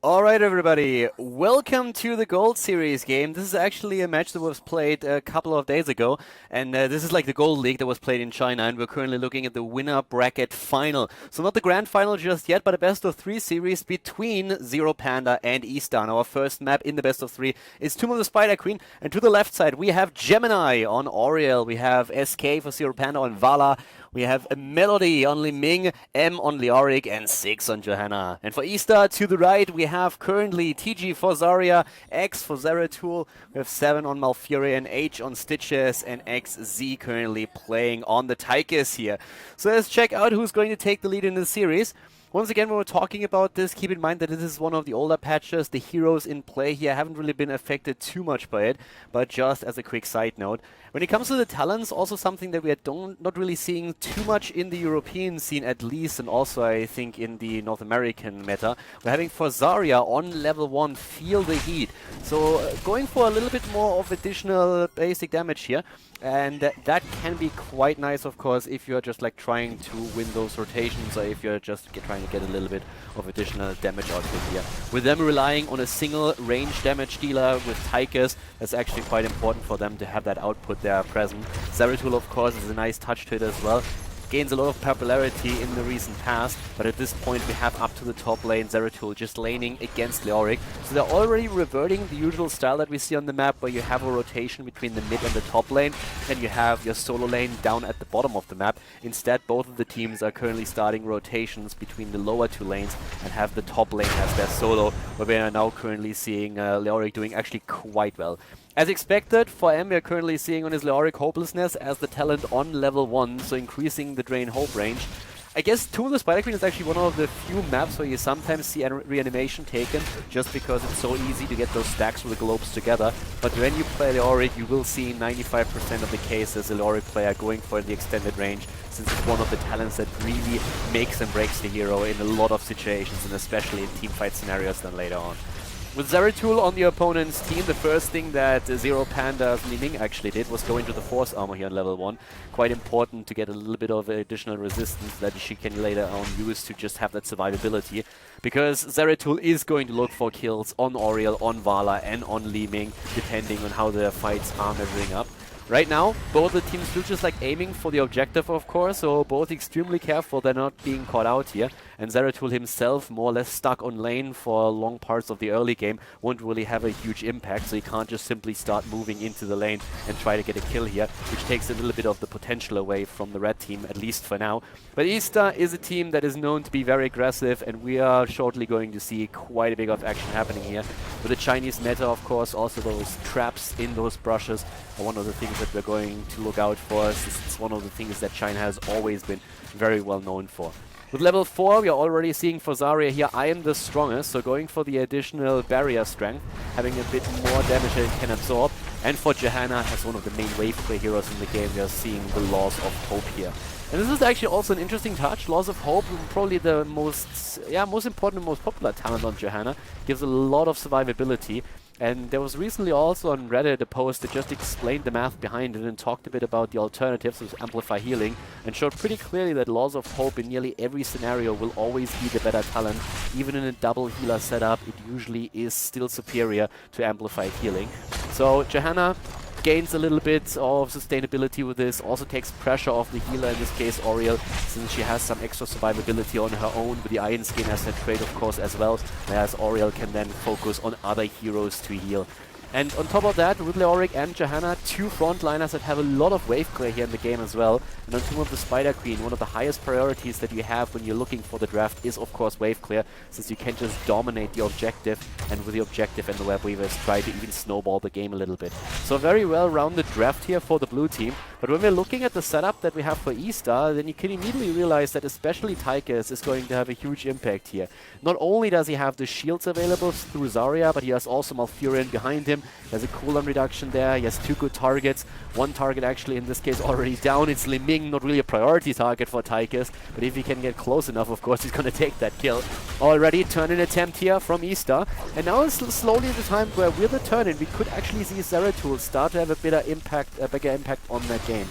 Alright everybody, welcome to the Gold Series game. This is actually a match that was played a couple of days ago, and this is like the Gold League that was played in China, and we're currently looking at the winner bracket final. So not the grand final just yet, but a best of 3 series between ZeroPanda and EStar. And our first map in the best of 3 is Tomb of the Spider Queen, and to the left side we have Gemini on Oriel, we have SK for ZeroPanda on Vala, we have a Melody on Liming, M on Leoric, and 6 on Johanna. And for EStar, to the right, we have currently TG for Zarya, X for Zeratul, we have 7 on Malfurion, and H on Stitches, and XZ currently playing on the Tychus here. So let's check out who's going to take the lead in this series. Once again, when we're talking about this, keep in mind that this is one of the older patches. The heroes in play here haven't really been affected too much by it, but just as a quick side note. When it comes to the talents, also something that we are not really seeing too much in the European scene at least, and also I think in the North American meta. We're having for Zarya on level 1, Feel the Heat. So going for a little bit more of additional basic damage here. And that can be quite nice, of course, if you're just like trying to win those rotations, or if you're just trying to get a little bit of additional damage output here. With them relying on a single range damage dealer with Tychus, that's actually quite important for them to have that output there present. Zeratul, of course, is a nice touch to it as well. Gains a lot of popularity in the recent past, but at this point we have up to the top lane Zeratul just laning against Leoric. So they're already reverting the usual style that we see on the map, where you have a rotation between the mid and the top lane, and you have your solo lane down at the bottom of the map. Instead, both of the teams are currently starting rotations between the lower 2 lanes and have the top lane as their solo, where we are now currently seeing Leoric doing actually quite well. As expected, for M, we are currently seeing on his Leoric Hopelessness as the talent on level 1, so increasing the Drain Hope range. I guess Tomb of the Spider Queen is actually one of the few maps where you sometimes see reanimation taken, just because it's so easy to get those stacks with the globes together. But when you play Leoric, you will see 95% of the cases a Leoric player going for the extended range, since it's one of the talents that really makes and breaks the hero in a lot of situations, and especially in teamfight scenarios then later on. With Zeratul on the opponent's team, the first thing that ZeroPanda's Liming actually did was go into the Force Armor here on level 1. Quite important to get a little bit of additional resistance that she can later on use to just have that survivability. Because Zeratul is going to look for kills on Oriel, on Vala, and on Liming, depending on how the fights are measuring up. Right now, both the teams do just like aiming for the objective, of course, so both extremely careful they're not being caught out here. And Zeratul himself, more or less stuck on lane for long parts of the early game, won't really have a huge impact, so he can't just simply start moving into the lane and try to get a kill here, which takes a little bit of the potential away from the red team, at least for now. But EStar is a team that is known to be very aggressive, and we are shortly going to see quite a bit of action happening here. With the Chinese meta, of course, also those traps in those brushes are one of the things that we're going to look out for. It's one of the things that China has always been very well known for. With level 4, we are already seeing for Zarya here, I am the strongest, so going for the additional barrier strength, having a bit more damage that it can absorb. And for Johanna, as one of the main wave play heroes in the game, we are seeing the Laws of Hope here. And this is actually also an interesting touch. Laws of Hope, probably the most important and most popular talent on Johanna, gives a lot of survivability. And there was recently also on Reddit a post that just explained the math behind it and talked a bit about the alternatives with Amplify Healing, and showed pretty clearly that Laws of Hope in nearly every scenario will always be the better talent. Even in a double healer setup, it usually is still superior to Amplify Healing. So Johanna gains a little bit of sustainability with this, also takes pressure off the healer, in this case Oriel, since she has some extra survivability on her own with the Iron Skin as her trait, of course, as well, whereas Oriel can then focus on other heroes to heal. And on top of that, with Leoric and Johanna, 2 frontliners that have a lot of wave clear here in the game as well. And on Tomb of the Spider Queen, one of the highest priorities that you have when you're looking for the draft is, of course, wave clear, since you can just dominate the objective, and with the objective and the web weavers try to even snowball the game a little bit. So a very well-rounded draft here for the blue team. But when we're looking at the setup that we have for EStar, then you can immediately realize that especially Tychus is going to have a huge impact here. Not only does he have the shields available through Zarya, but he has also Malfurion behind him. There's a cooldown reduction there. He has 2 good targets. One target actually in this case already down. It's Liming, not really a priority target for Tychus, but if he can get close enough, of course, he's going to take that kill. Already turn-in attempt here from EStar. And now it's slowly the time where with the turn-in, we could actually see Zeratul start to have a bigger impact on that game.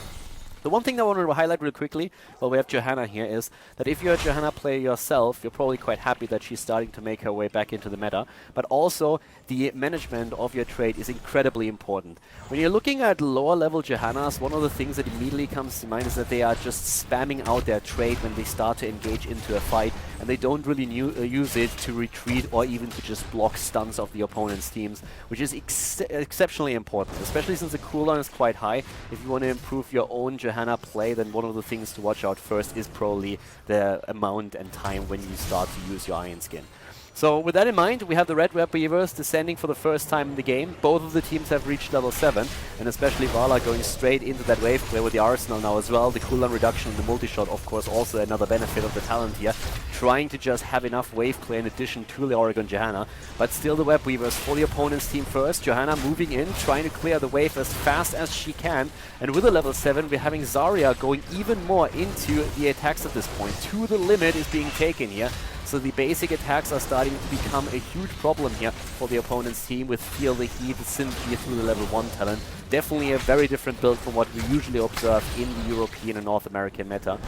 The one thing that I wanted to highlight real quickly while we have Johanna here is that if you're a Johanna player yourself, you're probably quite happy that she's starting to make her way back into the meta, but also the management of your trade is incredibly important. When you're looking at lower level Johannas, one of the things that immediately comes to mind is that they are just spamming out their trade when they start to engage into a fight, and they don't really use it to retreat or even to just block stuns of the opponent's teams, which is exceptionally important, especially since the cooldown is quite high. If you want to improve your own Johanna play, then one of the things to watch out first is probably the amount and time when you start to use your Iron Skin. So with that in mind, we have the Red Web Weavers descending for the first time in the game. Both of the teams have reached level 7, and especially Vala going straight into that wave play with the Arsenal now as well. The cooldown reduction and the multi-shot, of course, also another benefit of the talent here. Trying to just have enough wave play in addition to the Oregon Johanna. But still the Web Weavers for the opponent's team first. Johanna moving in, trying to clear the wave as fast as she can. And with a level 7, we're having Zarya going even more into the attacks at this point. To the limit is being taken here. So the basic attacks are starting to become a huge problem here for the opponent's team with Feel the Heat, Synergy through the level 1 talent. Definitely a very different build from what we usually observe in the European and North American meta.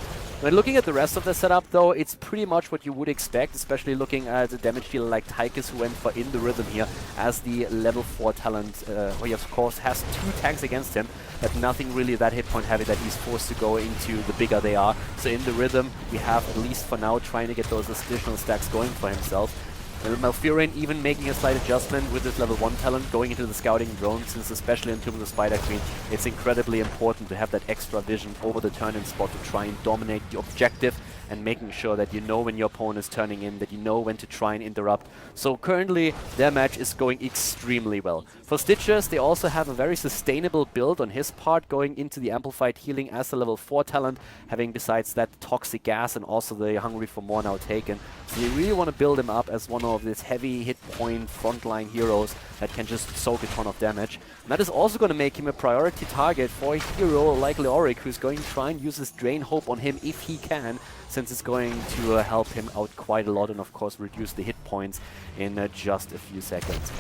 When looking at the rest of the setup though, it's pretty much what you would expect, especially looking at a damage dealer like Tychus who went for In the Rhythm here as the level 4 talent. He of course has 2 tanks against him, but nothing really that hit point heavy that he's forced to go into the bigger they are. So In the Rhythm, we have at least for now trying to get those additional stacks going for himself. Malfurion even making a slight adjustment with his level 1 talent, going into the scouting drone, since especially in Tomb of the Spider Queen, it's incredibly important to have that extra vision over the turn-in spot to try and dominate the objective and making sure that you know when your opponent is turning in, that you know when to try and interrupt. So currently, their match is going extremely well. For Stitches, they also have a very sustainable build on his part, going into the Amplified Healing as a level 4 talent, having besides that Toxic Gas and also the Hungry for More now taken. So you really want to build him up as one of these heavy hit point frontline heroes that can just soak a ton of damage. And that is also going to make him a priority target for a hero like Leoric, who's going to try and use his Drain Hope on him if he can, since it's going to help him out quite a lot and of course reduce the hit points in just a few seconds.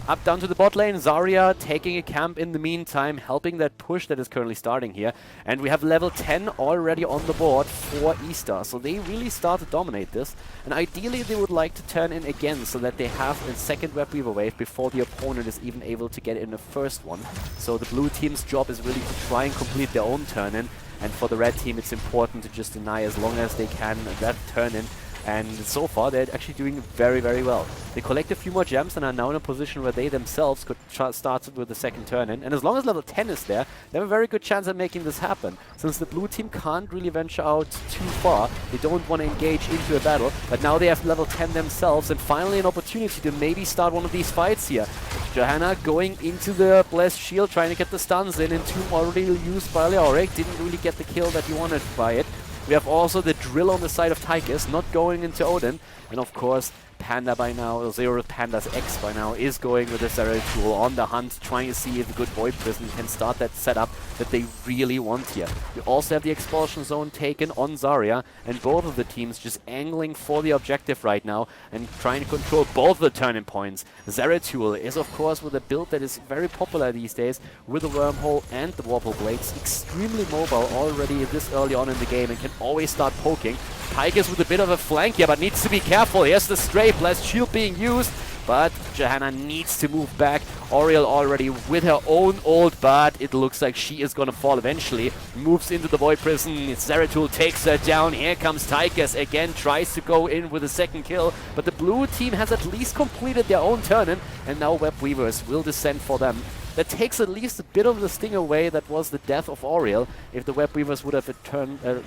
Up down to the bot lane, Zarya taking a camp in the meantime, helping that push that is currently starting here. And we have level 10 already on the board for EStar, so they really start to dominate this. And ideally they would like to turn in again so that they have a second Web Weaver wave before the opponent is even able to get in the first one. So the blue team's job is really to try and complete their own turn-in. And for the red team, it's important to just deny as long as they can that turn-in. And so far, they're actually doing very, very well. They collect a few more gems and are now in a position where they themselves could start with the second turn-in. And as long as level 10 is there, they have a very good chance at making this happen. Since the blue team can't really venture out too far, they don't want to engage into a battle. But now they have level 10 themselves, and finally an opportunity to maybe start one of these fights here. Johanna going into the Blessed Shield, trying to get the stuns in. Tomb already used by Leoric, didn't really get the kill that he wanted by it. We have also the drill on the side of Tychus, not going into Odin. And of course, Panda by now, or ZeroPanda's X by now, is going with the Zeratul on the hunt, trying to see if the good Void Prison can start that setup that they really want here. We also have the Expulsion Zone taken on Zarya, and both of the teams just angling for the objective right now and trying to control both the turning points. Zeratul is, of course, with a build that is very popular these days, with the Wormhole and the Warple Blades, extremely mobile already this early on in the game and can always start poking. Tychus with a bit of a flank here, but needs to be careful. Here's the Stray, Blessed Shield being used, but Johanna needs to move back. Auriel already with her own ult, but it looks like she is going to fall eventually. Moves into the Void Prison. Zeratul takes her down. Here comes Tychus again, tries to go in with a second kill, but the blue team has at least completed their own turn-in, and now Web Weavers will descend for them. That takes at least a bit of the sting away that was the death of Auriel. If the Web Weavers would have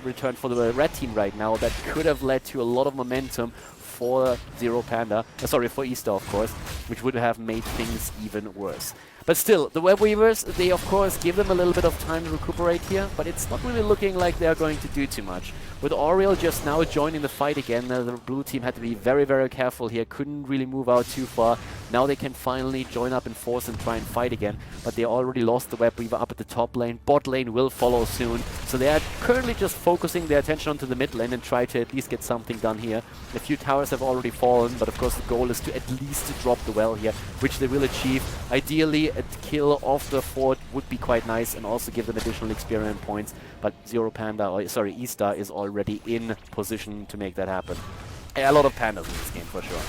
returned for the red team right now, that could have led to a lot of momentum for ZeroPanda, for EStar of course, which would have made things even worse. But still, the Web Weavers, they of course give them a little bit of time to recuperate here, but it's not really looking like they're going to do too much. With Auriel just now joining the fight again, the blue team had to be very, very careful here, couldn't really move out too far. Now they can finally join up in force and try and fight again, but they already lost the Web Weaver up at the top lane. Bot lane will follow soon, so they are currently just focusing their attention onto the mid lane and try to at least get something done here. A few towers have already fallen, but of course the goal is to at least drop the well here, which they will achieve. Ideally, a kill off the fort would be quite nice and also give them additional experience points, but ZeroPanda, or sorry, EStar is already in position to make that happen. A lot of pandas in this game for sure.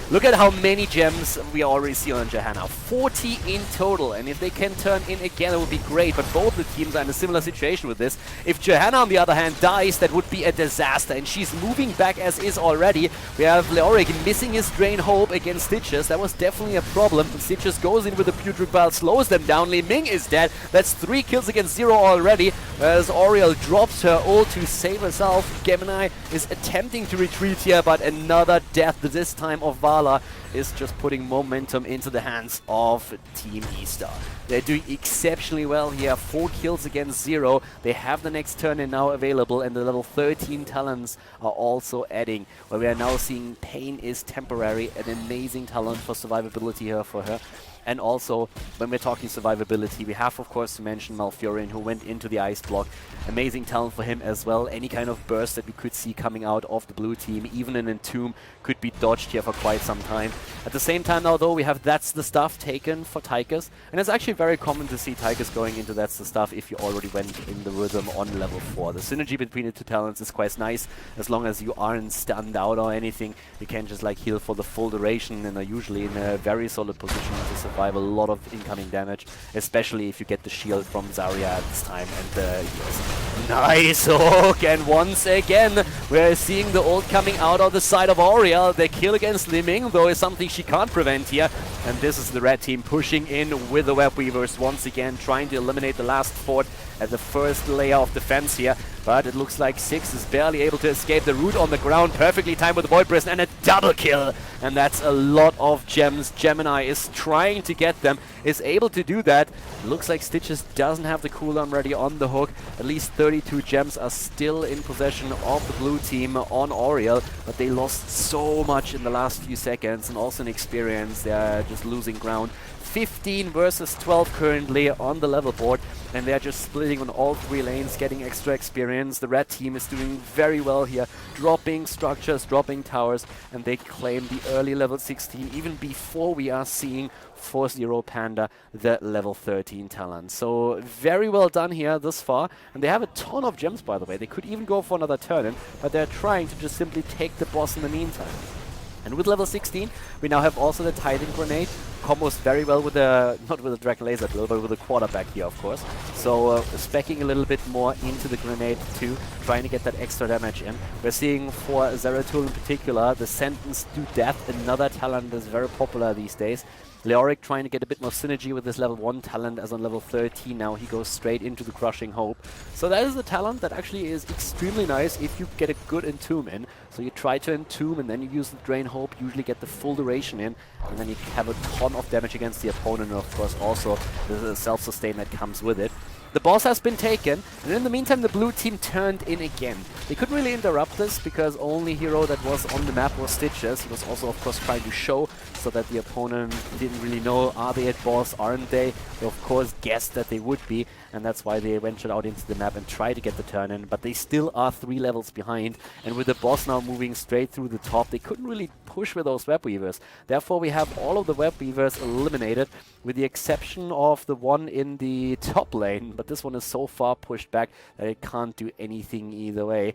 Look at how many gems we already see on Johanna. 40 in total, and if they can turn in again, it would be great, but both the teams are in a similar situation with this. If Johanna, on the other hand, dies, that would be a disaster, and she's moving back as is already. We have Leoric missing his Drain Hope against Stitches. That was definitely a problem. Stitches goes in with a Putrid Bile, slows them down. Li Ming is dead. That's 3 kills against 0 already, whereas Oriel drops her ult to save herself. Gemini is attempting to retreat here, but another death, this time of Vala, is just putting momentum into the hands of Team EStar. They're doing exceptionally well here, 4 kills against 0. They have the next turn in now available, and the level 13 talents are also adding, where we are now seeing Pain is temporary, an amazing talent for survivability here for her. And also, when we're talking survivability, we have, of course, to mention Malfurion, who went into the ice block. Amazing talent for him as well. Any kind of burst that we could see coming out of the blue team, even an Entomb, could be dodged here for quite some time. At the same time now, though, we have That's the Stuff taken for Tychus. And it's actually very common to see Tychus going into That's the Stuff if you already went in the rhythm on level 4. The synergy between the two talents is quite nice. As long as you aren't stunned out or anything, you can just like heal for the full duration and are usually in a very solid position to survive a lot of incoming damage, especially if you get the shield from Zarya at this time. And yes, nice hook, and once again we're seeing the ult coming out of the side of Oriel. The kill against Li Ming, though, is something she can't prevent here, and this is the red team pushing in with the Web Weavers once again, trying to eliminate the last fort at the first layer of defense here. But it looks like Six is barely able to escape the root on the ground. Perfectly timed with the Void Prison and a double kill. And that's a lot of gems. Gemini is trying to get them, is able to do that. Looks like Stitches doesn't have the cooldown ready on the hook. At least 32 gems are still in possession of the blue team on Oriel, but they lost so much in the last few seconds, and also in experience. They're just losing ground. 15 versus 12 currently on the level board, and they're just splitting on all 3 lanes, getting extra experience. The red team is doing very well here, dropping structures, dropping towers, and they claim the early level 16 even before we are seeing for ZeroPanda the level 13 talent. So very well done here thus far, and they have a ton of gems, by the way. They could even go for another turn-in, but they're trying to just simply take the boss in the meantime. And with level 16, we now have also the Titan Grenade. Combos very well with the, not with the Dragon Laser Drill, but with the quarterback here, of course. So speccing a little bit more into the grenade too, trying to get that extra damage in. We're seeing for Zeratul in particular, the Sentence to Death, another talent that's very popular these days. Leoric trying to get a bit more synergy with this level 1 talent, as on level 13 now he goes straight into the Crushing Hope. So that is a talent that actually is extremely nice if you get a good Entomb in. So you try to Entomb and then you use the Drain Hope, usually get the full duration in, and then you have a ton of damage against the opponent, and of course also the self-sustain that comes with it. The boss has been taken, and in the meantime the blue team turned in again. They couldn't really interrupt this because only hero that was on the map was Stitches. He was also of course trying to show so that the opponent didn't really know, are they at boss, aren't they? They of course guessed that they would be, and that's why they ventured out into the map and tried to get the turn in, but they still are 3 levels behind, and with the boss now moving straight through the top, they couldn't really push with those Web Weavers. Therefore we have all of the Web Weavers eliminated, with the exception of the one in the top lane, but this one is so far pushed back that it can't do anything either way.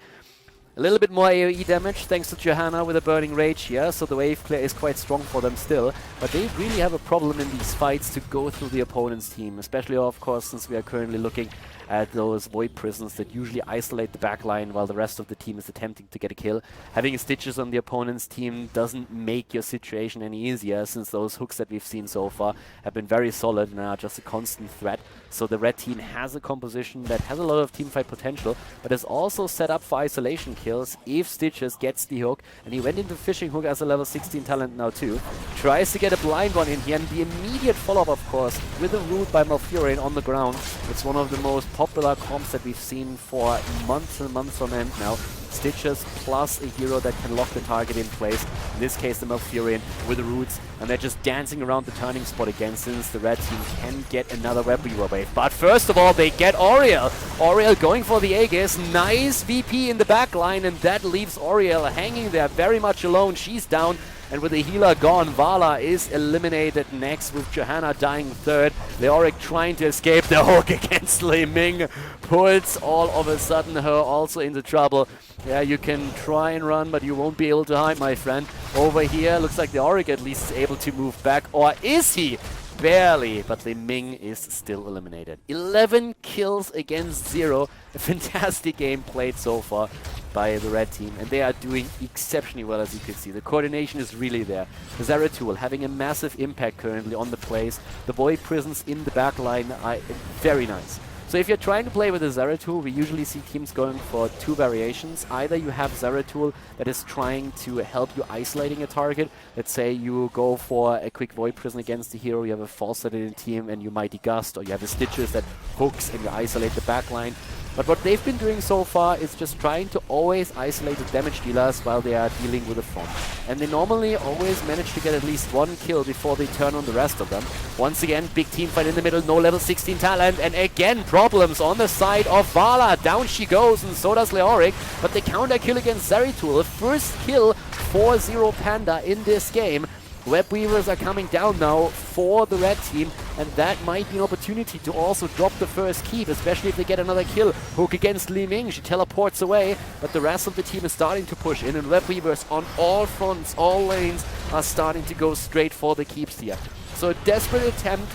A little bit more AoE damage thanks to Johanna with a Burning Rage here, so the wave clear is quite strong for them still, but they really have a problem in these fights to go through the opponent's team, especially of course since we are currently looking at those Void Prisons that usually isolate the backline while the rest of the team is attempting to get a kill. Having Stitches on the opponent's team doesn't make your situation any easier, since those hooks that we've seen so far have been very solid and are just a constant threat. So the red team has a composition that has a lot of teamfight potential, but is also set up for isolation kills if Stitches gets the hook, and he went into Fishing Hook as a level 16 talent now too. Tries to get a blind one in here, and the immediate follow-up of course with a root by Malfurion on the ground. It's one of the most popular comps that we've seen for months and months on end now. Stitches plus a hero that can lock the target in place. In this case, the Malfurion with the roots, and they're just dancing around the turning spot again since the red team can get another Web Weaver wave. But first of all, they get Oriel. Oriel going for the Aegis. Nice VP in the back line, and that leaves Oriel hanging there very much alone. She's down. And with the healer gone, Vala is eliminated next with Johanna dying third. Leoric trying to escape the hook against Li Ming. Puts all of a sudden her also into trouble. Yeah, you can try and run, but you won't be able to hide, my friend. Over here, looks like the Auric at least is able to move back. Or is he? Barely, but Li Ming is still eliminated. 11 kills against 0. A fantastic game played so far by the red team, and they are doing exceptionally well, as you can see. The coordination is really there. The Zeratul having a massive impact currently on the plays. The Void Prisons in the back line are very nice. So if you're trying to play with a Zeratul, we usually see teams going for two variations. Either you have Zeratul that is trying to help you isolating a target. Let's say you go for a quick Void Prison against the hero, you have a Falset in the team and you Mighty Gust, or you have the Stitches that hooks and you isolate the backline. But what they've been doing so far is just trying to always isolate the damage dealers while they are dealing with the front. And they normally always manage to get at least one kill before they turn on the rest of them. Once again, big team fight in the middle, no level 16 talent, and again problems on the side of Vala. Down she goes, and so does Leoric, but the counter kill against Zeratul. First kill for ZeroPanda in this game. Web Weavers are coming down now for the red team, and that might be an opportunity to also drop the first keep, especially if they get another kill. Hook against Li Ming, she teleports away, but the rest of the team is starting to push in, and Web Weavers on all fronts, all lanes, are starting to go straight for the keeps here. So a desperate attempt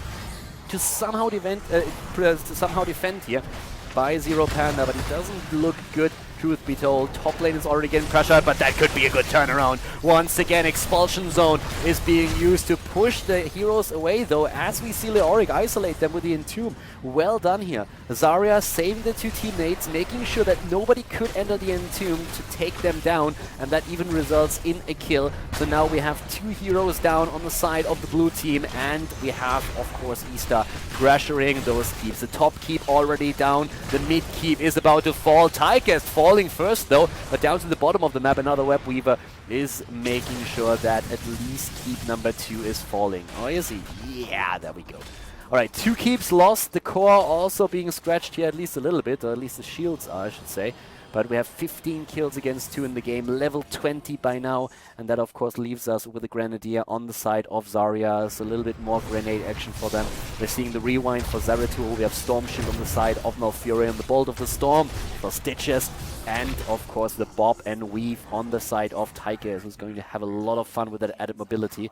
to somehow defend here by ZeroPanda, but it doesn't look good. Truth be told, top lane is already getting pressured, but that could be a good turnaround. Once again, Expulsion Zone is being used to push the heroes away, though, as we see Leoric isolate them with the Entomb. Well done here. Zarya saving the two teammates, making sure that nobody could enter the Entomb to take them down, and that even results in a kill. So now we have two heroes down on the side of the blue team, and we have, of course, EStar pressuring those keeps. The top keep already down, the mid keep is about to fall. Tychus falling first though, but down to the bottom of the map, another Web Weaver is making sure that at least keep number 2 is falling. Oh, is he? Yeah, there we go. Alright, 2 keeps lost, the core also being scratched here at least a little bit, or at least the shields are, I should say. But we have 15 kills against 2 in the game, level 20 by now, and that of course leaves us with a Grenadier on the side of Zarya. So a little bit more grenade action for them. We're seeing the rewind for Zeratul, we have Storm Shield on the side of Malfurion, the Bolt of the Storm for Stitches, and of course the Bob and Weave on the side of Tychus, who's going to have a lot of fun with that added mobility.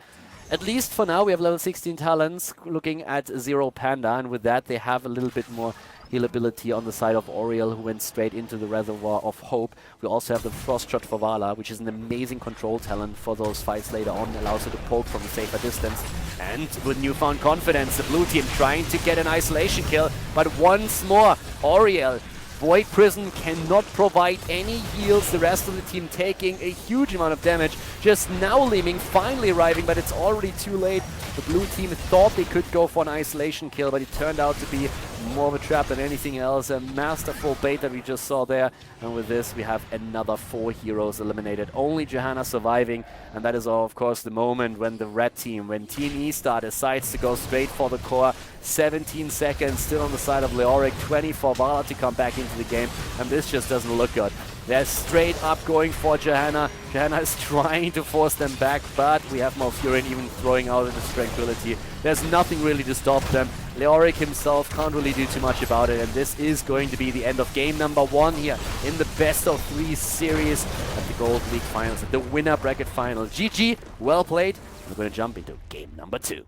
At least for now, we have level 16 talents looking at ZeroPanda, and with that they have a little bit more heal ability on the side of Oriel, who went straight into the Reservoir of Hope. We also have the Frost Shot for Vala, which is an amazing control talent for those fights later on, allows her to poke from a safer distance. And with newfound confidence, the blue team trying to get an isolation kill, but once more, Oriel Void Prison cannot provide any heals. The rest of the team taking a huge amount of damage. Just now Li Ming finally arriving, but it's already too late. The blue team thought they could go for an isolation kill, but it turned out to be more of a trap than anything else. A masterful bait that we just saw there. And with this, we have another 4 heroes eliminated. Only Johanna surviving. And that is, of course, the moment when the red team, when Team EStar decides to go straight for the core. 17 seconds still on the side of Leoric, 20 for Vala to come back into the game, and this just doesn't look good. They're straight up going for Johanna. Johanna is trying to force them back, but we have Malfurion even throwing out his tranquility. There's nothing really to stop them. Leoric himself can't really do too much about it, and this is going to be the end of game number 1 here in the best of 3 series at the Gold League Finals, at the winner bracket final. GG, well played. We're going to jump into game number 2.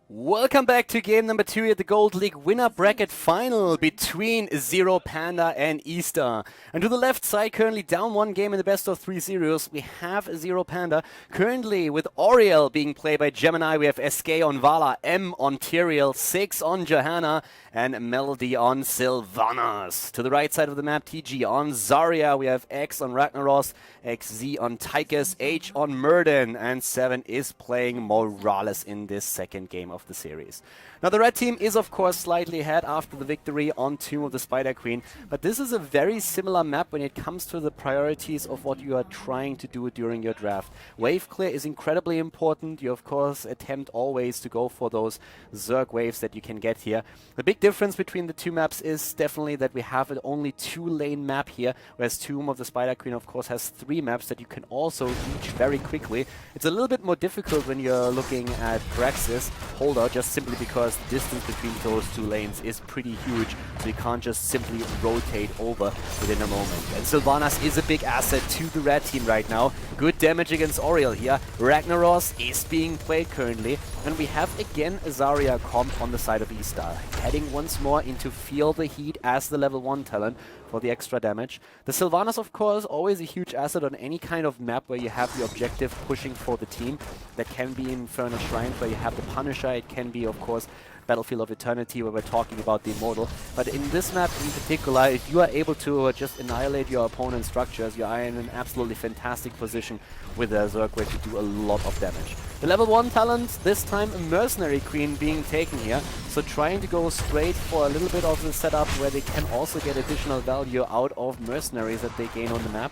Welcome back to game number 2 at the Gold League winner bracket final between ZeroPanda and EStar. And to the left side, currently down 1 game in the best of 3 series, we have ZeroPanda. Currently with Oriel being played by Gemini, we have SK on Vala, M on Tyrael, 6 on Johanna, and Melody on Sylvanas. To the right side of the map, TG on Zarya. We have X on Ragnaros, XZ on Tychus, H on Murden, and 7 is playing Morales in this second game of the series. Now, the red team is, of course, slightly ahead after the victory on Tomb of the Spider Queen, but this is a very similar map when it comes to the priorities of what you are trying to do during your draft. Wave clear is incredibly important. You, of course, attempt always to go for those Zerg waves that you can get here. The big difference between the two maps is definitely that we have an only 2-lane map here, whereas Tomb of the Spider Queen, of course, has 3 maps that you can also reach very quickly. It's a little bit more difficult when you're looking at Praxis, Khaldor, just simply because the distance between those 2 lanes is pretty huge, so you can't just simply rotate over within a moment. And Sylvanas is a big asset to the red team right now. Good damage against Oriel here. Ragnaros is being played currently, and we have again a Zarya comp on the side of EStar, heading once more into Feel the Heat as the level 1 talent for the extra damage. The Sylvanas, of course, always a huge asset on any kind of map where you have the objective pushing for the team. That can be in Infernal Shrine where you have the Punisher. It can be, of course, Battlefield of Eternity where we're talking about the Immortal. But in this map in particular, if you are able to just annihilate your opponent's structures, you are in an absolutely fantastic position with a Zerg where to do a lot of damage. The level 1 talent, this time a Mercenary Queen being taken here, so trying to go straight for a little bit of the setup where they can also get additional value out of mercenaries that they gain on the map.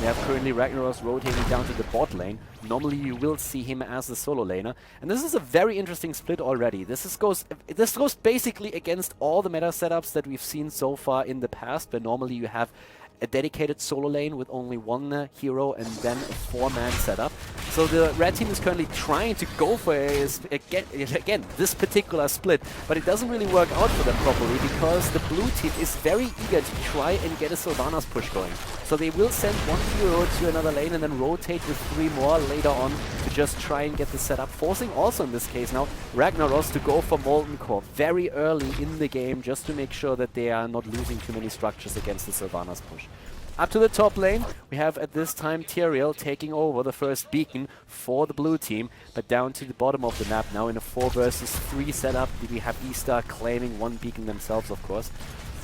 We have currently Ragnaros rotating down to the bot lane. Normally you will see him as the solo laner, and this is a very interesting split already. This goes basically against all the meta setups that we've seen so far in the past, where normally you have a dedicated solo lane with only 1 hero and then a 4-man setup. So the red team is currently trying to go for again this particular split, but it doesn't really work out for them properly because the blue team is very eager to try and get a Sylvanas push going. So they will send 1 hero to another lane and then rotate with 3 more later on to just try and get the setup, forcing also in this case now Ragnaros to go for Molten Core very early in the game just to make sure that they are not losing too many structures against the Sylvanas push. Up to the top lane, we have at this time Tyrael taking over the first beacon for the blue team, but down to the bottom of the map now in a 4 versus 3 setup, we have EStar claiming 1 beacon themselves, of course.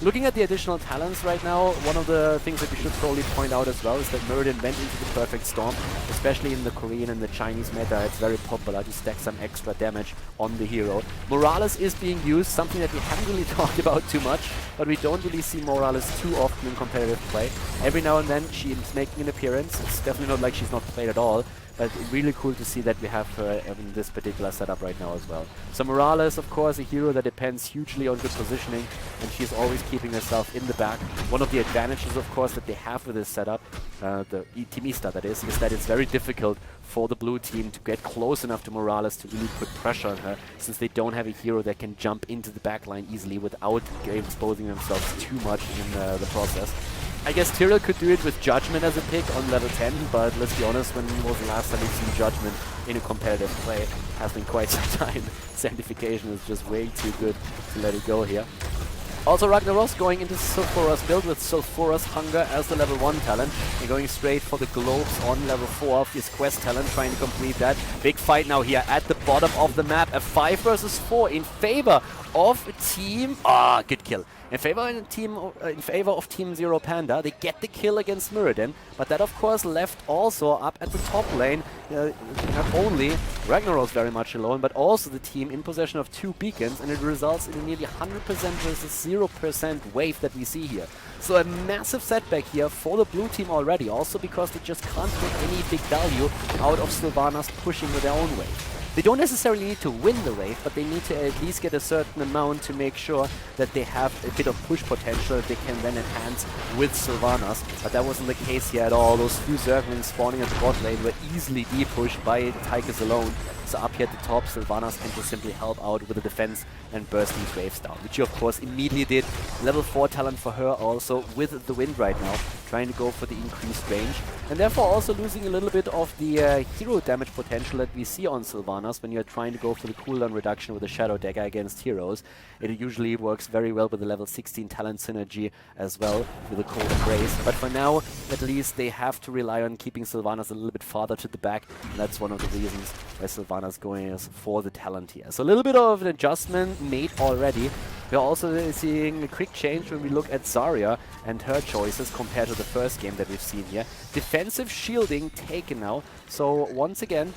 Looking at the additional talents right now, one of the things that we should probably point out as well is that Murden went into the perfect storm, especially in the Korean and the Chinese meta. It's very popular to stack some extra damage on the hero. Morales is being used, something that we haven't really talked about too much, but we don't really see Morales too often in competitive play. Every now and then she is making an appearance. It's definitely not like she's not played at all, but really cool to see that we have her in this particular setup right now as well. So Morales, of course, a hero that depends hugely on good positioning, and she's always keeping herself in the back. One of the advantages, of course, that they have with this setup, the Team EStar that is that it's very difficult for the blue team to get close enough to Morales to really put pressure on her, since they don't have a hero that can jump into the backline easily without exposing themselves too much in the process. I guess Tyrael could do it with Judgment as a pick on level 10, but let's be honest, when was the last time we've seen Judgment in a competitive play? It has been quite some time. Sanctification is just way too good to let it go here. Also Ragnaros going into Sulfuras build with Sulfuras Hunger as the level 1 talent and going straight for the globes on level 4 of his quest talent, trying to complete that. Big fight now here at the bottom of the map, a 5 versus 4 in favor of Team... good kill. In favor of Team ZeroPanda, they get the kill against Muradin, but that of course left also up at the top lane not only Ragnaros very much alone, but also the team in possession of 2 beacons, and it results in a nearly 100% versus 0% wave that we see here. So a massive setback here for the blue team already, also because they just can't get any big value out of Sylvanas pushing with their own wave. They don't necessarily need to win the wave, but they need to at least get a certain amount to make sure that they have a bit of push potential that they can then enhance with Sylvanas. But that wasn't the case here at all. Those few Zerglings spawning at the bot lane were easily depushed by Tychus alone. So up here at the top, Sylvanas can just simply help out with the defense and burst these waves down, which she of course immediately did. Level 4 talent for her also with the wind right now. trying to go for the increased range, and therefore also losing a little bit of the hero damage potential that we see on Sylvanas when you're trying to go for the cooldown reduction with a Shadow Dagger against heroes. It usually works very well with the level 16 talent synergy as well with the Cold Embrace, but for now at least they have to rely on keeping Sylvanas a little bit farther to the back, and that's one of the reasons why Sylvanas going for the talent here. So a little bit of an adjustment made already. We're also seeing a quick change when we look at Zarya and her choices compared to the first game that we've seen here. Defensive shielding taken now, so once again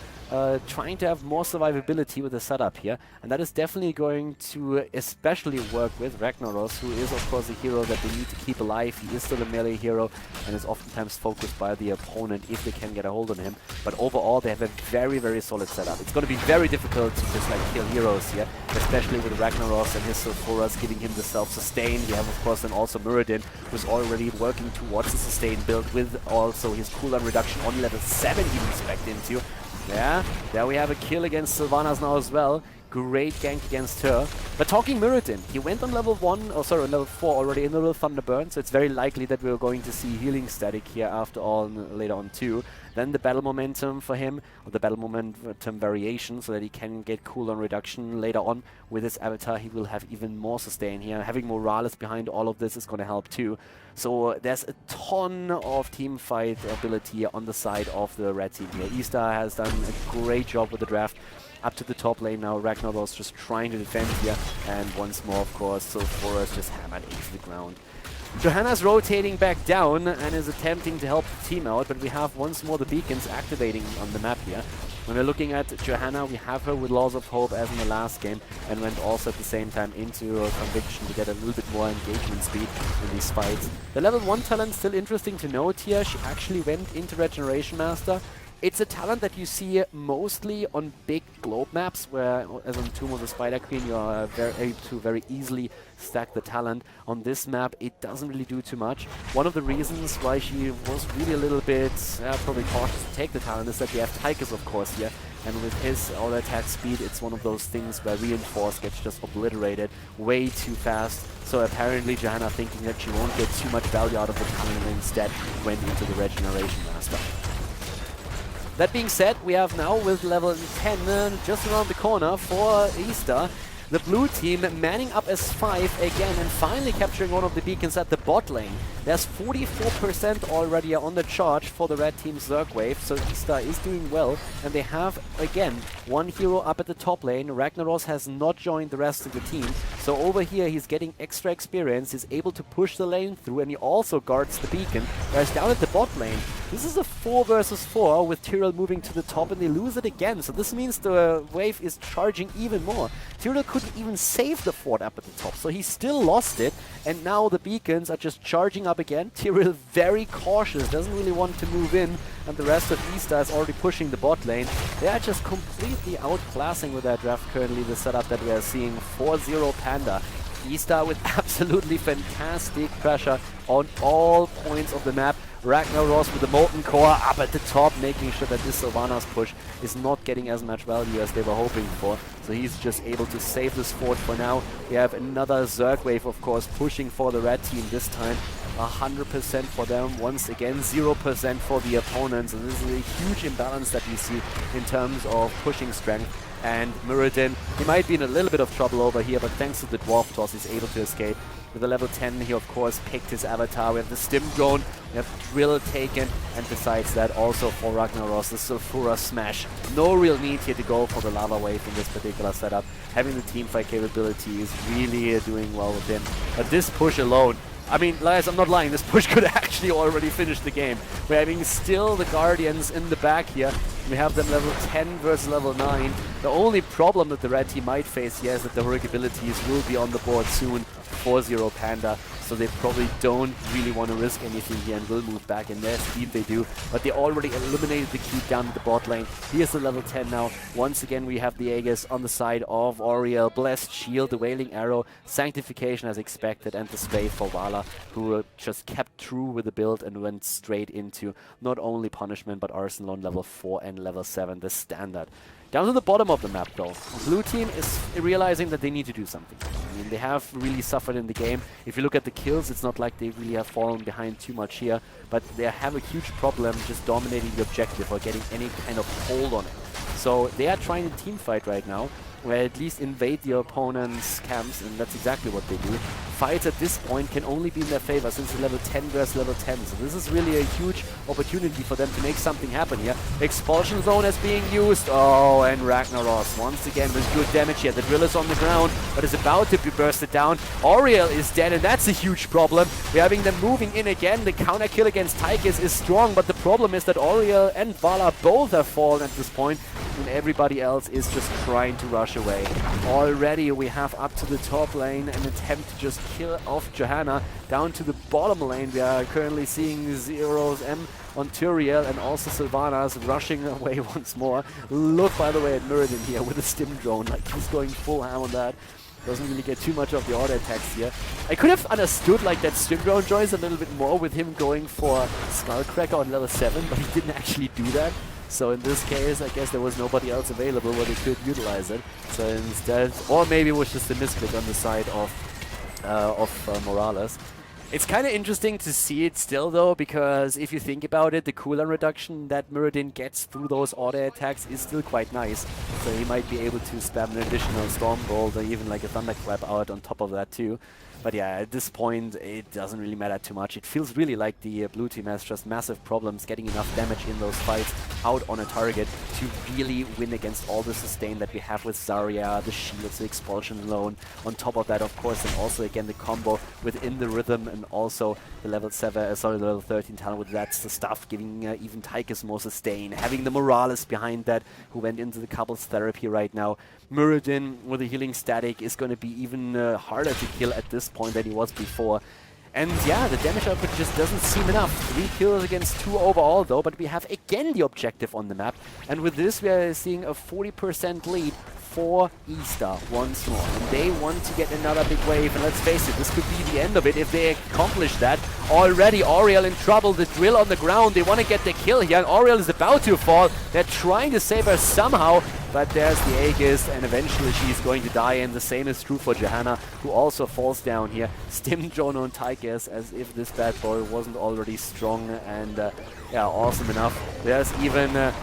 trying to have more survivability with the setup here, and that is definitely going to especially work with Ragnaros, who is of course a hero that we need to keep alive. He is still a melee hero and is oftentimes focused by the opponent if they can get a hold on him, but overall they have a very, very solid setup. It's going to be very difficult to just like kill heroes here, especially with Ragnaros and his Sulfuras giving him the self-sustain. We have of course then also Muradin, who's already working towards the sustain build with also his cooldown reduction on level 7 he was spec'd into. Yeah, there we have a kill against Sylvanas now as well. Great gank against her. But talking Muradin, he went on level 1, or sorry, on level 4 already in the little Thunderburn, so it's very likely that we're going to see healing static here after all later on too. Then the battle momentum for him, or the battle momentum variation, so that he can get cooldown reduction later on with his avatar. He will have even more sustain here. Having Morales behind all of this is going to help too. So there's a ton of team fight ability on the side of the red team here. EStar has done a great job with the draft. Up to the top lane now, Ragnaros just trying to defend here, and once more of course Sulfuras just hammered into the ground. Johanna's rotating back down and is attempting to help the team out, but we have once more the beacons activating on the map here. When we're looking at Johanna, we have her with Laws of Hope as in the last game, and went also at the same time into Conviction to get a little bit more engagement speed in these fights. The level 1 talent still interesting to note here. She actually went into Regeneration Master. It's a talent that you see mostly on big globe maps, where, as on Tomb of the Spider Queen, you are able to very easily stack the talent. On this map, it doesn't really do too much. One of the reasons why she was really a little bit probably cautious to take the talent is that we have Tychus, of course, here. And with his auto attack speed, it's one of those things where Reinforce gets just obliterated way too fast. So apparently Johanna, thinking that she won't get too much value out of the talent, instead went into the Regeneration Master. That being said, we have now with level 10 just around the corner for EStar, the blue team manning up as 5 again and finally capturing one of the beacons at the bot lane. There's 44% already on the charge for the red team's Zerg wave, so EStar is doing well, and they have again one hero up at the top lane. Ragnaros has not joined the rest of the team, so over here he's getting extra experience, he's able to push the lane through, and he also guards the beacon. Whereas down at the bot lane, this is a 4 versus 4 with Tyrael moving to the top, and they lose it again, so this means the wave is charging even more. Tyrael couldn't even save the fort up at the top, so he still lost it, and now the beacons are just charging up again. Tyrael very cautious, doesn't really want to move in, and the rest of EStar is already pushing the bot lane. They are just completely outclassing with their draft currently the setup that we are seeing for ZeroPanda. EStar with absolutely fantastic pressure on all points of the map. Ragnaros with the Molten Core up at the top, making sure that this Sylvanas push is not getting as much value as they were hoping for. So he's just able to save this fort for now. We have another Zerg wave, of course, pushing for the red team this time. 100% for them, once again 0% for the opponents. And this is a huge imbalance that we see in terms of pushing strength. And Muradin, he might be in a little bit of trouble over here, but thanks to the Dwarf Toss, he's able to escape. With the level 10, he of course picked his avatar. We have the Stim Drone, we have Drill taken, and besides that also for Ragnaros, the Sulfura Smash. No real need here to go for the Lava Wave in this particular setup. Having the teamfight capability is really doing well with him. But this push alone, I mean, guys, I'm not lying, this push could actually already finish the game. We're having still the Guardians in the back here. We have them level 10 versus level 9. The only problem that the red team might face here is that the heroic abilities will be on the board soon for ZeroPanda, so they probably don't really want to risk anything here and will move back, and there's speed they do, but they already eliminated the keep down at the bot lane. Here's the level 10 now. Once again we have the Aegis on the side of Auriel, Blessed Shield, the Wailing Arrow, Sanctification as expected, and the Spray for Vala, who just kept true with the build and went straight into not only Punishment but Arsenal on level 4 and level 7, the standard. Down to the bottom of the map though, blue team is realizing that they need to do something. I mean, They have really suffered in the game. If you look at the kills, it's not like they really have fallen behind too much here, but they have a huge problem just dominating the objective or getting any kind of hold on it. So they are trying to team fight right now, where at least invade the opponent's camps, and that's exactly what they do. Fights at this point can only be in their favor since it's level 10 versus level 10, so this is really a huge opportunity for them to make something happen here. Expulsion zone is being used. Oh, and Ragnaros once again with good damage here. The drill is on the ground, but is about to be bursted down. Auriel is dead, and that's a huge problem. We're having them moving in again. The counter kill against Tychus is strong, but the problem is that Auriel and Vala both have fallen at this point, and everybody else is just trying to rush away. Already we have up to the top lane an attempt to just kill off Johanna. Down to the bottom lane we are currently seeing Zero's M on Turiel and also Sylvanas rushing away once more. Look, by the way, at Muradin here with a stim drone, like he's going full ham on that. Doesn't really get too much of the auto attacks here. I could have understood like that stim drone choice a little bit more with him going for Skullcracker on level 7, but he didn't actually do that. So in this case, I guess there was nobody else available where they could utilize it. So instead, or maybe it was just a misclick on the side of Morales. It's kind of interesting to see it still though, because if you think about it, the cooldown reduction that Muradin gets through those auto attacks is still quite nice. So he might be able to spam an additional Stormbolt or even like a Thunderclap out on top of that too. But yeah, at this point, it doesn't really matter too much. It feels really like the blue team has just massive problems getting enough damage in those fights out on a target to really win against all the sustain that we have with Zarya, the shields, the expulsion alone. On top of that, of course, and also again the combo within the rhythm and also the level 13 talent with that's the stuff, giving even Tychus more sustain. Having the Morales behind that, who went into the couples therapy right now. Muradin with a healing static is going to be even harder to kill at this point than he was before. And yeah, the damage output just doesn't seem enough. 3 kills against 2 overall though, but we have again the objective on the map. And with this we are seeing a 40% lead for EStar once more. And they want to get another big wave, and let's face it, this could be the end of it if they accomplish that. Already Auriel in trouble, the drill on the ground, they want to get the kill here, and Auriel is about to fall. They're trying to save her somehow, but there's the Aegis, and eventually she's going to die, and the same is true for Johanna, who also falls down here. Stim drone on Tychus, as if this bad boy wasn't already strong and yeah, awesome enough. There's even a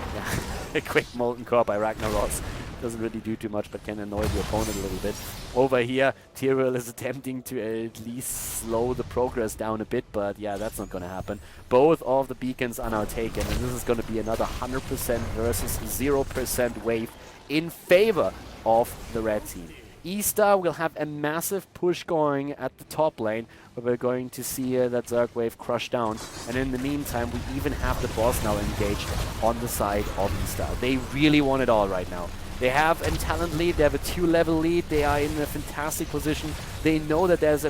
quick Molten Core by Ragnaros. Doesn't really do too much, but can annoy the opponent a little bit. Over here, Tyrell is attempting to at least slow the progress down a bit, but yeah, that's not going to happen. Both of the beacons are now taken, and this is going to be another 100% versus 0% wave in favor of the red team. EStar will have a massive push going at the top lane, where we're going to see that Zerg wave crush down. And in the meantime, we even have the boss now engaged on the side of EStar. They really want it all right now. They have a talent lead, they have a 2-level lead, they are in a fantastic position. They know that that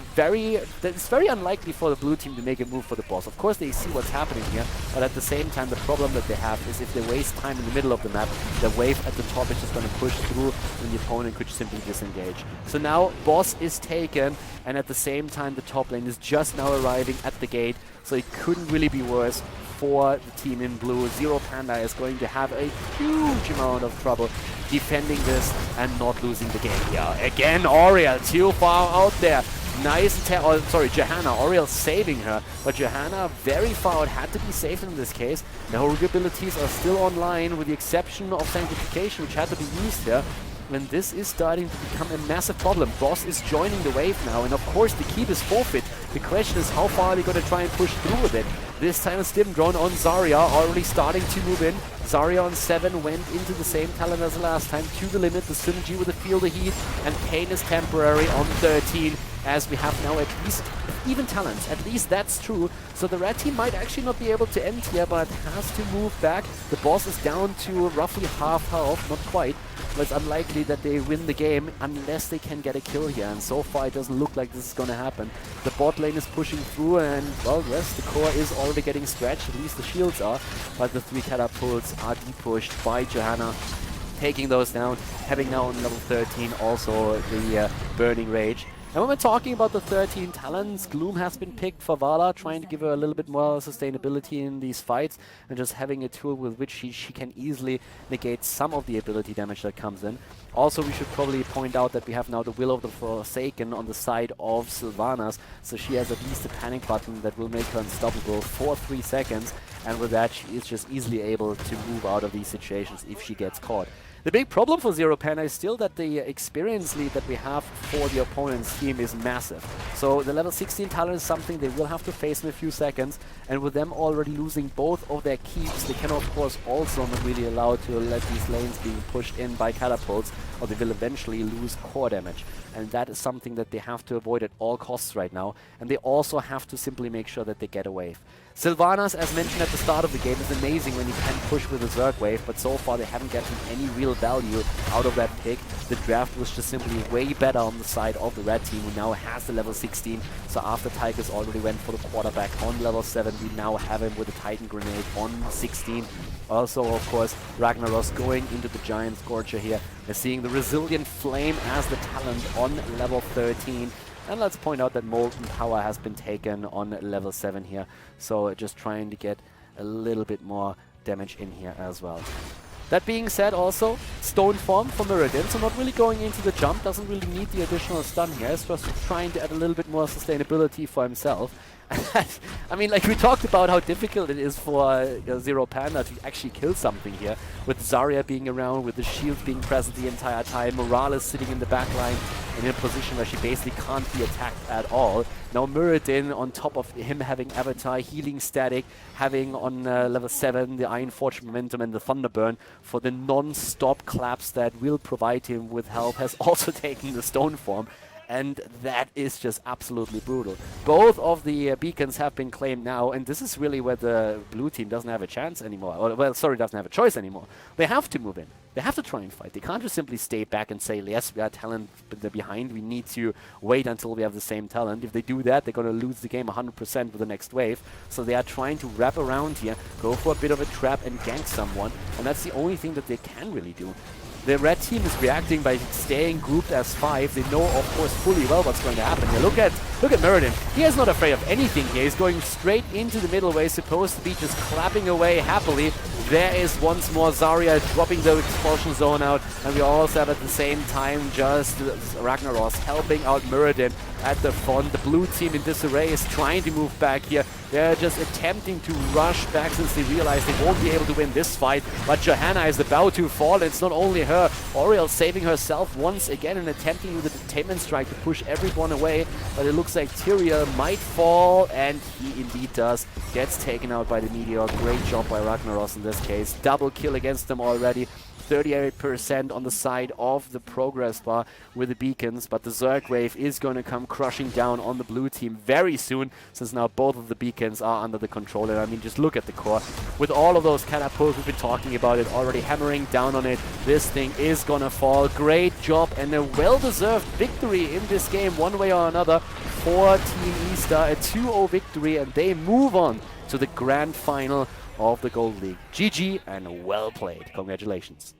it's very unlikely for the blue team to make a move for the boss. Of course they see what's happening here, but at the same time the problem that they have is if they waste time in the middle of the map, the wave at the top is just going to push through and the opponent could simply disengage. So now boss is taken, and at the same time the top lane is just now arriving at the gate, so it couldn't really be worse for the team in blue. ZeroPanda is going to have a huge amount of trouble defending this and not losing the game here. Again, Auriel too far out there. Nice Johanna. Auriel saving her, but Johanna very far out, had to be saved in this case. The Holy abilities are still online with the exception of Sanctification, which had to be used here. And this is starting to become a massive problem. Boss is joining the wave now, and of course the keep is forfeit. The question is how far are they going to try and push through with it. This time a stim drone on Zarya, already starting to move in. Zarya on 7 went into the same talent as the last time, to the limit, the synergy with the field of heat, and Pain is temporary on 13, as we have now at least even talents. At least that's true. So the red team might actually not be able to end here, but has to move back. The boss is down to roughly half health, not quite. But it's unlikely that they win the game unless they can get a kill here, and so far it doesn't look like this is going to happen. The bot lane is pushing through, and well, yes, the core is already getting stretched, at least the shields are, but the 3 catapults are depushed by Johanna, taking those down, having now on level 13 also the Burning Rage. And when we're talking about the 13 talents, Gloom has been picked for Vala, trying to give her a little bit more sustainability in these fights, and just having a tool with which she can easily negate some of the ability damage that comes in. Also, we should probably point out that we have now the Will of the Forsaken on the side of Sylvanas, so she has at least a panic button that will make her unstoppable for 3 seconds, and with that she is just easily able to move out of these situations if she gets caught. The big problem for ZeroPanda is still that the experience lead that we have for the opponent's team is massive. So the level 16 talent is something they will have to face in a few seconds, and with them already losing both of their keeps, they can of course also not really allow to let these lanes being pushed in by catapults, or they will eventually lose core damage. And that is something that they have to avoid at all costs right now, and they also have to simply make sure that they get a wave. Sylvanas, as mentioned at the start of the game, is amazing when you can push with a Zerg wave, but so far they haven't gotten any real value out of that pick. The draft was just simply way better on the side of the red team, who now has the level 16. So after Tigers already went for the quarterback on level 7, we now have him with a Titan Grenade on 16. Also, of course, Ragnaros going into the Giant Scorcher here. We're seeing the Resilient Flame as the talent on level 13. And let's point out that Molten Power has been taken on level 7 here. So just trying to get a little bit more damage in here as well. That being said, also, Stone Form for Mirrodin, so not really going into the jump, doesn't really need the additional stun here. It's just trying to add a little bit more sustainability for himself. I mean, like we talked about how difficult it is for ZeroPanda to actually kill something here, with Zarya being around, with the shield being present the entire time, Morales sitting in the back line in a position where she basically can't be attacked at all. Now Mirrodin, on top of him having Avatar, healing static, having on level 7 the Iron Forge Momentum and the Thunderburn for the non-stop claps that will provide him with health, has also taken the Stone Form. And that is just absolutely brutal. Both of the beacons have been claimed now, and this is really where the blue team doesn't have a chance anymore. Or, well, sorry, doesn't have a choice anymore. They have to move in. They have to try and fight. They can't just simply stay back and say, yes, we got talent behind. We need to wait until we have the same talent. If they do that, they're going to lose the game 100% with the next wave. So they are trying to wrap around here, go for a bit of a trap and gank someone. And that's the only thing that they can really do. The red team is reacting by staying grouped as 5. They know, of course, fully well what's going to happen here. Look at Mirrodin. He is not afraid of anything here. He's going straight into the middle where he's supposed to be, just clapping away happily. There is once more Zarya dropping the expulsion zone out, and we also have at the same time just Ragnaros helping out Mirrodin at the front. The blue team in disarray is trying to move back here. They're just attempting to rush back since they realize they won't be able to win this fight. But Johanna is about to fall, and it's not only her. Oriel saving herself once again and attempting with the Detainment Strike to push everyone away. But it looks like Tyrael might fall, and he indeed does. Gets taken out by the Meteor. Great job by Ragnaros in this case. Double kill against them already. 38% on the side of the progress bar with the beacons, but the Zerg wave is going to come crushing down on the blue team very soon, since now both of the beacons are under the control. And I mean, just look at the core. With all of those catapults, we've been talking about it already, hammering down on it. This thing is going to fall. Great job and a well-deserved victory in this game, one way or another, for Team EStar. A 2-0 victory, and they move on to the grand final of the Gold League. GG and well played. Congratulations.